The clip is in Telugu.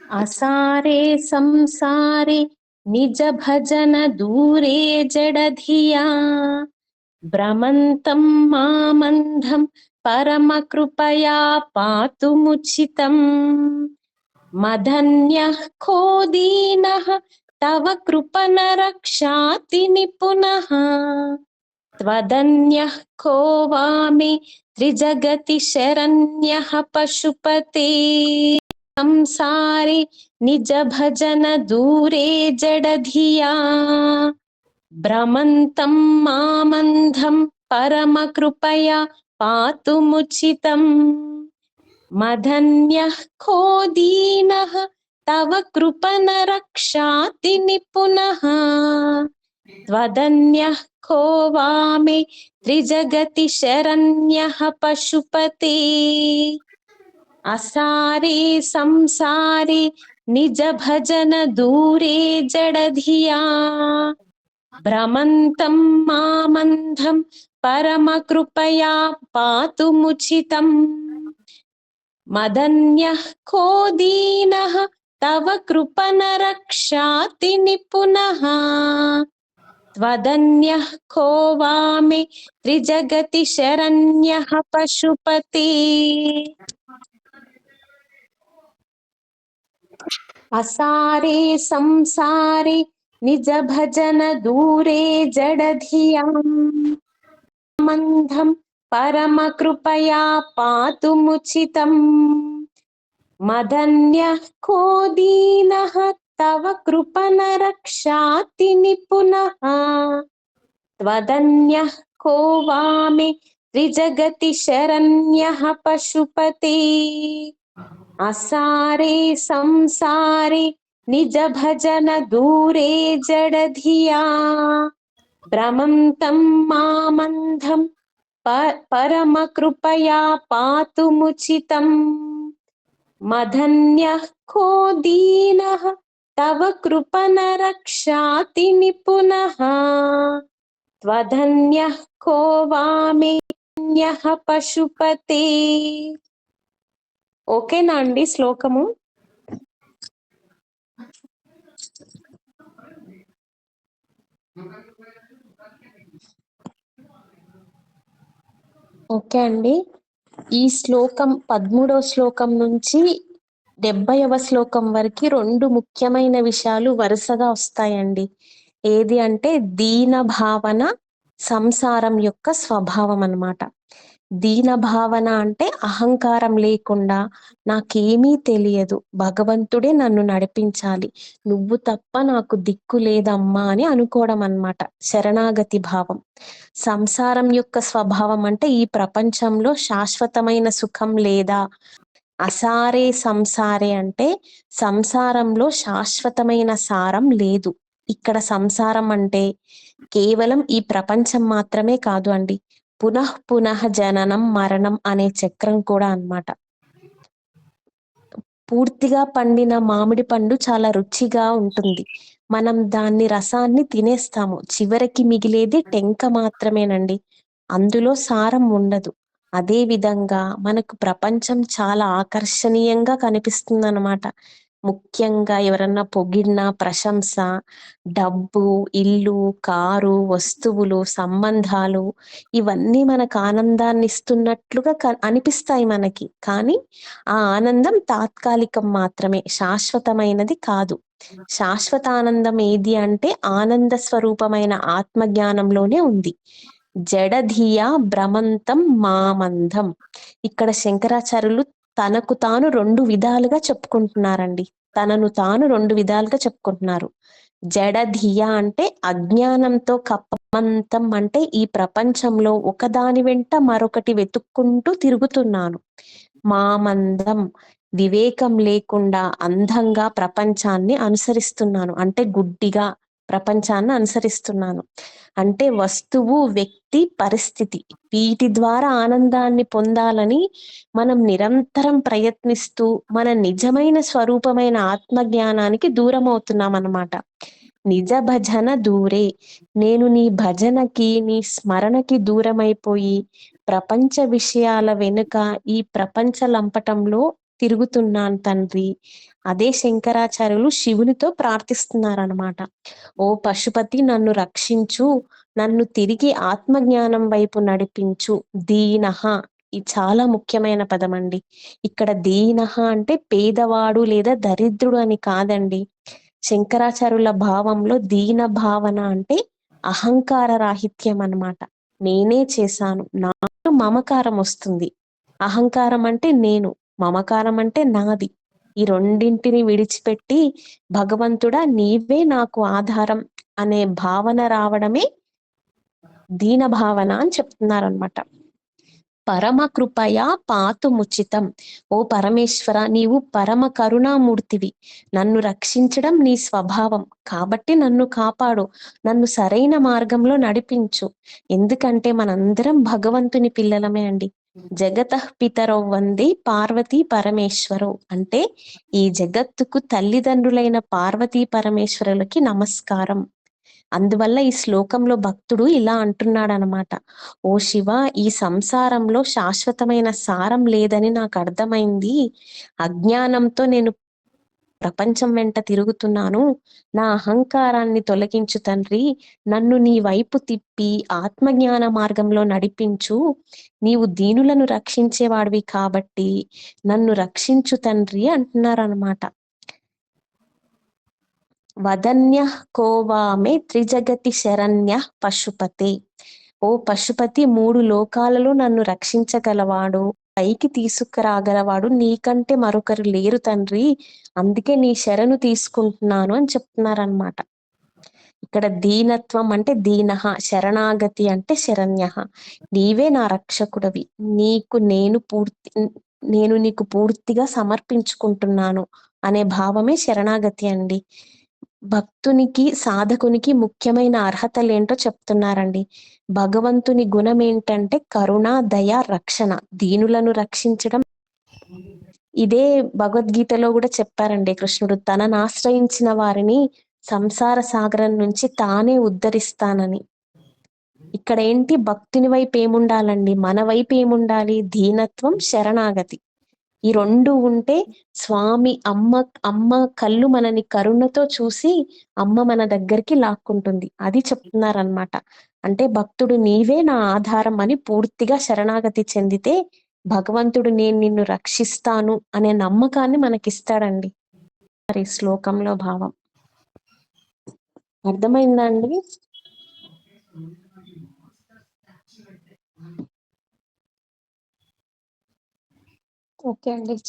असारे संसारे निज भजन दूरे जडधिया भ्रमन्तं मामन्धं परमकृपया पातुमुचितम् मदन्यः को दीनः तव कृपणरक्षाति निपुणः त्वदन्यः को वामे त्रिजगति शरण्यः पशुपते संसारे निज भजन दूरे जडधिया भ्रमन्तं मामन्धं परमकृपया पातुमुचितम् मदन्यः को दीनः तव कृपणरक्षाति निपुणः त्वदन्यः को वामे त्रिजगति शरण्यः पशुपते असारे संसारे निज भजन दूरे जडधिया भ्रमन्तं मामन्धं परमकृपया पातुमुचितम् मदन्यः को दीनः तव कृपणरक्षाति निपुणः त्वदन्यः को वामे त्रिजगति शरण्यः पशुपते असारे संसारे निज भजन दूरे जडधियाम् मंधं परमकृपया पातुमुचितम् मदन्यः को दीनः तव कृपणरक्षाति निपुणः त्वदन्यः को वामे त्रिजगति शरण्यः पशुपते असारे संसारे निज भजन दूरे जडधिया भ्रमन्तं मामन्धं परमकृपया पातुमुचितम् मदन्यः को दीनः तव कृपणरक्षाति निपुणः त्वदन्यः को वामेन्यः पशुपते ఓకేనా అండి శ్లోకము? ఓకే అండి. ఈ శ్లోకం 13వ శ్లోకం నుంచి 70వ శ్లోకం వరకు 2 ముఖ్యమైన విషయాలు వరుసగా వస్తాయండి. ఏది అంటే దీన భావన, సంసారం యొక్క స్వభావం అన్నమాట. దీన భావన అంటే అహంకారం లేకుండా నాకేమీ తెలియదు, భగవంతుడే నన్ను నడిపించాలి, నువ్వు తప్ప నాకు దిక్కు లేదమ్మా అని అనుకోవడం అన్నమాట, శరణాగతి భావం. సంసారం యొక్క స్వభావం అంటే ఈ ప్రపంచంలో శాశ్వతమైన సుఖం లేదా. అసారే సంసారే అంటే సంసారంలో శాశ్వతమైన సారం లేదు. ఇక్కడ సంసారం అంటే కేవలం ఈ ప్రపంచం మాత్రమే కాదు అండి, పునః పునః జననం మరణం అనే చక్రం కూడా అన్నమాట. పూర్తిగా పండిన మామిడి పండు చాలా రుచిగా ఉంటుంది, మనం దాన్ని రసాన్ని తినేస్తాము, చివరికి మిగిలేది టెంక మాత్రమేనండి, అందులో సారం ఉండదు. అదే విధంగా మనకు ప్రపంచం చాలా ఆకర్షణీయంగా కనిపిస్తుంది అన్నమాట. ముఖ్యంగా ఎవరన్నా పొగిడిన ప్రశంస, డబ్బు, ఇల్లు, కారు, వస్తువులు, సంబంధాలు ఇవన్నీ మనకు ఆనందాన్ని ఇస్తున్నట్లుగా అనిపిస్తాయి మనకి. కానీ ఆ ఆనందం తాత్కాలికం మాత్రమే, శాశ్వతమైనది కాదు. శాశ్వత ఆనందం ఏది అంటే ఆనంద స్వరూపమైన ఆత్మజ్ఞానంలోనే ఉంది. జడధియా భ్రమంతం మామంధం. ఇక్కడ శంకరాచార్యులు తనకు తాను 2 విధాలుగా చెప్పుకుంటున్నారండి. తనను తాను 2 విధాలుగా చెప్పుకుంటున్నారు. జడధియ అంటే అజ్ఞానంతో కప్పమంతం అంటే ఈ ప్రపంచంలో ఒకదాని వెంట మరొకటి వెతుక్కుంటూ తిరుగుతున్నాను. మామందం వివేకం లేకుండా అంధంగా ప్రపంచాన్ని అనుసరిస్తున్నాను, అంటే గుడ్డిగా ప్రపంచాన్ని అనుసరిస్తున్నాను. అంటే వస్తువు, వ్యక్తి, పరిస్థితి వీటి ద్వారా ఆనందాన్ని పొందాలని మనం నిరంతరం ప్రయత్నిస్తూ మన నిజమైన స్వరూపమైన ఆత్మజ్ఞానానికి దూరం అవుతున్నాం అన్నమాట. నిజ భజన దూరే, నేను నీ భజనకి నీ స్మరణకి దూరమైపోయి ప్రపంచ విషయాల వెనుక ఈ ప్రపంచ లంపటంలో తిరుగుతున్నాను తండ్రి. అదే శంకరాచార్యులు శివునితో ప్రార్థిస్తున్నారనమాట. ఓ పశుపతి నన్ను రక్షించు, నన్ను తిరిగి ఆత్మజ్ఞానం వైపు నడిపించు. దీనః, ఇది చాలా ముఖ్యమైన పదం అండి. ఇక్కడ దీనః అంటే పేదవాడు లేదా దరిద్రుడు అని కాదండి. శంకరాచార్యుల భావంలో దీన భావన అంటే అహంకార రాహిత్యం అన్నమాట. నేనే చేశాను, నాకు మమకారం వస్తుంది. అహంకారం అంటే నేను, మమకారం అంటే నాది. ఈ రెండింటిని విడిచిపెట్టి భగవంతుడా నీవే నాకు ఆధారం అనే భావన రావడమే దీన భావన అని చెప్తున్నారనమాట. పరమ కృపయా పాతుముచితం. ఓ పరమేశ్వర, నీవు పరమ కరుణామూర్తివి. నన్ను రక్షించడం నీ స్వభావం కాబట్టి నన్ను కాపాడు, నన్ను సరైన మార్గంలో నడిపించు. ఎందుకంటే మనందరం భగవంతుని పిల్లలమే అండి. జగతః పితరౌ వందే పార్వతీ పరమేశ్వరౌ అంటే ఈ జగత్తుకు తల్లిదండ్రులైన పార్వతీ పరమేశ్వరులకి నమస్కారం. అందువల్ల ఈ శ్లోకంలో భక్తుడు ఇలా అంటున్నాడనమాట. ఓ శివ, ఈ సంసారంలో శాశ్వతమైన సారం లేదని నాకు అర్థమైంది. అజ్ఞానంతో నేను ప్రపంచం వెంట తిరుగుతున్నాను. నా అహంకారాన్ని తొలగించు తండ్రి. నన్ను నీ వైపు తిప్పి ఆత్మజ్ఞాన మార్గంలో నడిపించు. నీవు దీనులను రక్షించేవాడివి కాబట్టి నన్ను రక్షించు తండ్రి అంటున్నారనమాట. వదన్యః కోవామే త్రిజగతి శరణ్యః పశుపతే. ఓ పశుపతి, 3 లోకాలలో నన్ను రక్షించగలవాడు, పైకి తీసుకురాగలవాడు నీకంటే మరొకరు లేరు తండ్రి. అందుకే నీ శరణు తీసుకుంటున్నాను అని చెప్తున్నారనమాట. ఇక్కడ దీనత్వం అంటే దీనః, శరణాగతి అంటే శరణ్యః. నీవే నా రక్షకుడవి, నేను నీకు పూర్తిగా సమర్పించుకుంటున్నాను అనే భావమే శరణాగతి అండి. భక్తునికి సాధకునికి ముఖ్యమైన అర్హతలేంటో చెప్తున్నారండి. భగవంతుని గుణం ఏంటంటే కరుణ, దయ, రక్షణ, దీనులను రక్షించడం. ఇదే భగవద్గీతలో కూడా చెప్పారండి కృష్ణుడు, తనను ఆశ్రయించిన వారిని సంసార సాగరం నుంచి తానే ఉద్ధరిస్తానని. ఇక్కడ ఏంటి, భక్తుని వైపు ఏముండాలండి, మన వైపు ఏముండాలి, దీనత్వం, శరణాగతి. ఈ 2 ఉంటే స్వామి అమ్మ కళ్ళు మనని కరుణతో చూసి అమ్మ మన దగ్గరికి లాక్కుంటుంది. అది చెప్తున్నారనమాట. అంటే భక్తుడు నీవే నా ఆధారం అని పూర్తిగా శరణాగతి చెందితే భగవంతుడు నేను నిన్ను రక్షిస్తాను అనే నమ్మకాన్ని మనకిస్తాడండి. మరి శ్లోకంలో భావం అర్థమైందా అండి? ఓకే అండి.